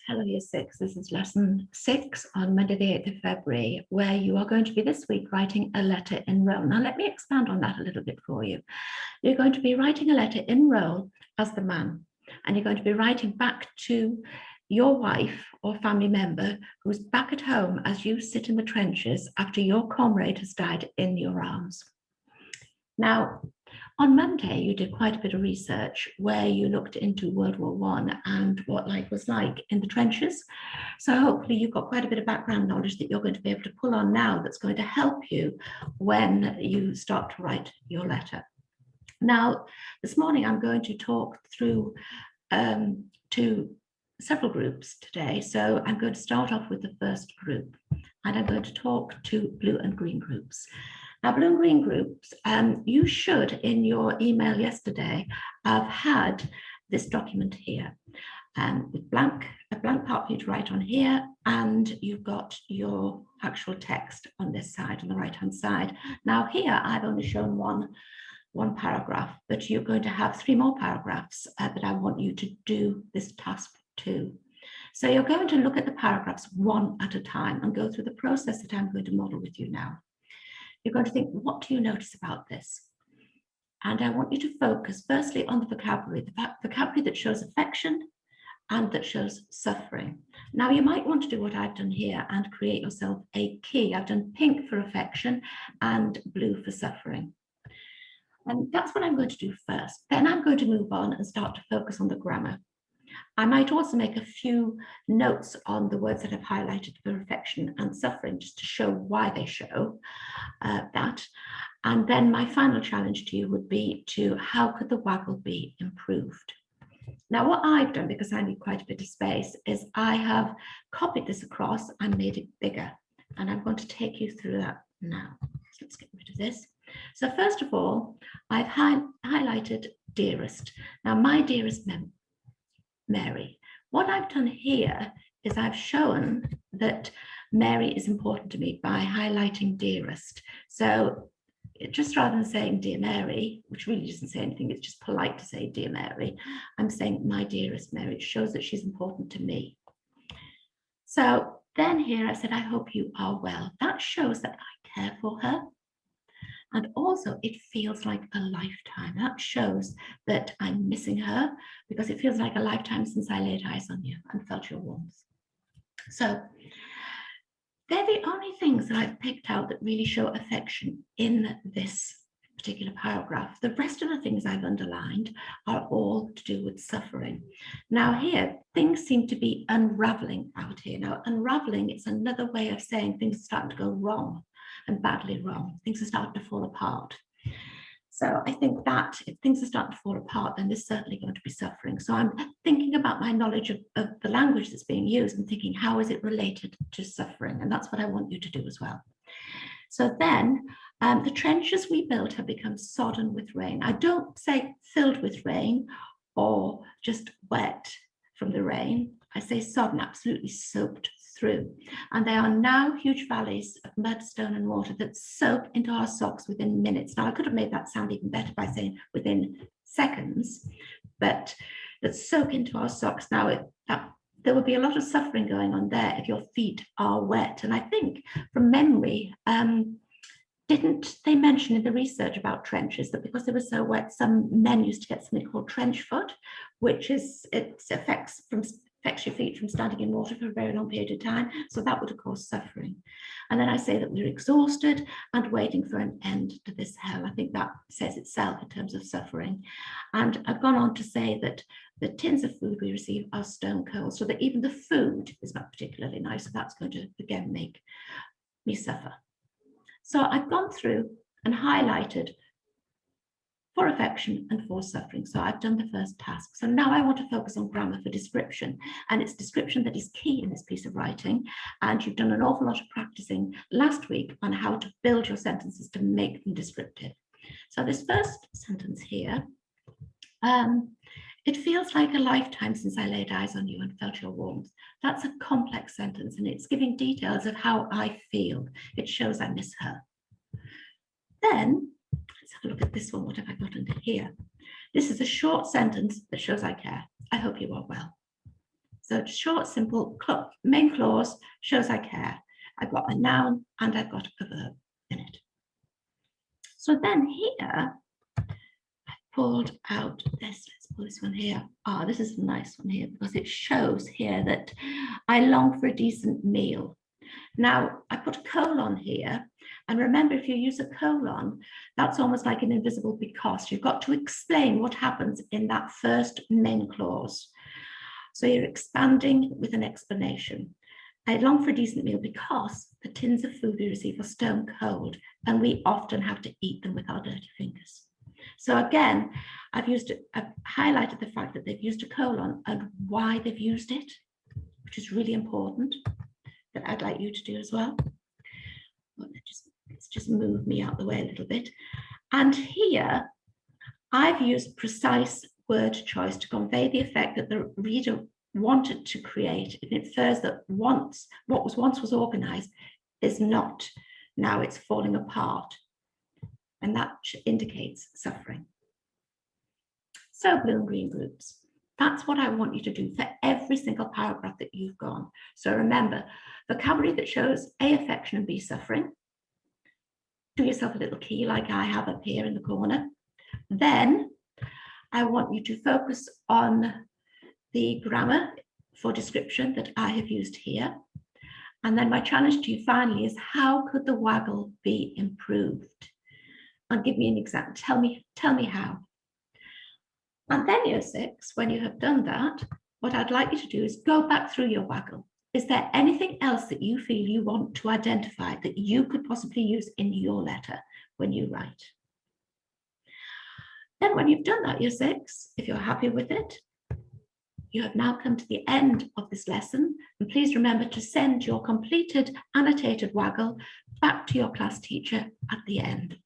Hello Year 6, this is lesson 6 on Monday the 8th of February, where you are going to be this week writing a letter in role. Now let me expand on that a little bit for you. You're going to be writing a letter in role as the man, and you're going to be writing back to your wife or family member who's back at home as you sit in the trenches after your comrade has died in your arms. Now, on Monday, you did quite a bit of research where you looked into World War I and what life was like in the trenches. So hopefully you've got quite a bit of background knowledge that you're going to be able to pull on now that's going to help you when you start to write your letter. Now, this morning, I'm going to talk through to several groups today. So I'm going to start off with the first group, and I'm going to talk to blue and green groups. Now, blue and green groups, you should, in your email yesterday, have had this document here with a blank part for you to write on here, and you've got your actual text on this side, on the right-hand side. Now, here, I've only shown one paragraph, but you're going to have 3 more paragraphs that I want you to do this task to. So you're going to look at the paragraphs one at a time and go through the process that I'm going to model with you now. You're going to think, what do you notice about this? And I want you to focus firstly on the vocabulary that shows affection and that shows suffering. Now, you might want to do what I've done here and create yourself a key. I've done pink for affection and blue for suffering. And that's what I'm going to do first. Then I'm going to move on and start to focus on the grammar. I might also make a few notes on the words that I've highlighted for affection and suffering, just to show why they show that. And then my final challenge to you would be to how could the waggle be improved? Now, what I've done, because I need quite a bit of space, is I have copied this across and made it bigger. And I'm going to take you through that now. So let's get rid of this. So first of all, I've highlighted dearest. Now, my dearest Mary. What I've done here is I've shown that Mary is important to me by highlighting dearest. So just rather than saying dear Mary, which really doesn't say anything, it's just polite to say dear Mary, I'm saying my dearest Mary. It shows that she's important to me. So then here I said, I hope you are well. That shows that I care for her. And also it feels like a lifetime. That shows that I'm missing her, because it feels like a lifetime since I laid eyes on you and felt your warmth. So they're the only things that I've picked out that really show affection in this particular paragraph. The rest of the things I've underlined are all to do with suffering. Now here, things seem to be unraveling out here. Now, unraveling is another way of saying things are starting to go wrong. And badly wrong. Things are starting to fall apart. So I think that if things are starting to fall apart, then there's certainly going to be suffering. So I'm thinking about my knowledge of the language that's being used and thinking, how is it related to suffering? And that's what I want you to do as well. So then the trenches we built have become sodden with rain. I don't say filled with rain or just wet from the rain. I say sodden, absolutely soaked through. And they are now huge valleys of mud, stone and water that soak into our socks within minutes. Now, I could have made that sound even better by saying within seconds, but that soak into our socks. Now, there will be a lot of suffering going on there if your feet are wet. And I think from memory, didn't they mention in the research about trenches that because they were so wet, some men used to get something called trench foot, which is, it affects your feet from standing in water for a very long period of time. So that would have caused suffering. And then I say that we're exhausted and waiting for an end to this hell. I think that says itself in terms of suffering. And I've gone on to say that the tins of food we receive are stone cold, so that even the food is not particularly nice. So that's going to, again, make me suffer. So I've gone through and highlighted for affection and for suffering. So I've done the first task. So now I want to focus on grammar for description, and it's description that is key in this piece of writing. And you've done an awful lot of practicing last week on how to build your sentences to make them descriptive. So this first sentence here, it feels like a lifetime since I laid eyes on you and felt your warmth. That's a complex sentence, and it's giving details of how I feel. It shows I miss her. Then let's have a look at this one. What have I got under here? This is a short sentence that shows I care. I hope you are well. So short, simple, main clause shows I care. I've got a noun and I've got a verb in it. So then here, I pulled out this, let's pull this one here. This is a nice one here because it shows here that I long for a decent meal. Now, I put a colon here, and remember, if you use a colon, that's almost like an invisible because. You've got to explain what happens in that first main clause. So you're expanding with an explanation. I long for a decent meal because the tins of food we receive are stone cold, and we often have to eat them with our dirty fingers. So again, I've highlighted the fact that they've used a colon and why they've used it, which is really important, that I'd like you to do as well. Let's just move me out the way a little bit. And here, I've used precise word choice to convey the effect that the reader wanted to create. It infers that what was once organized is not. Now it's falling apart. And that indicates suffering. So blue and green groups. That's what I want you to do for every single paragraph that you've gone. So remember, vocabulary that shows A, affection, and B, suffering. Do yourself a little key like I have up here in the corner. Then I want you to focus on the grammar for description that I have used here. And then my challenge to you finally is, how could the waggle be improved? And give me an example. Tell me how. And then year 6, when you have done that, what I'd like you to do is go back through your waggle. Is there anything else that you feel you want to identify that you could possibly use in your letter when you write? Then when you've done that, year 6, if you're happy with it, you have now come to the end of this lesson. And please remember to send your completed annotated waggle back to your class teacher at the end.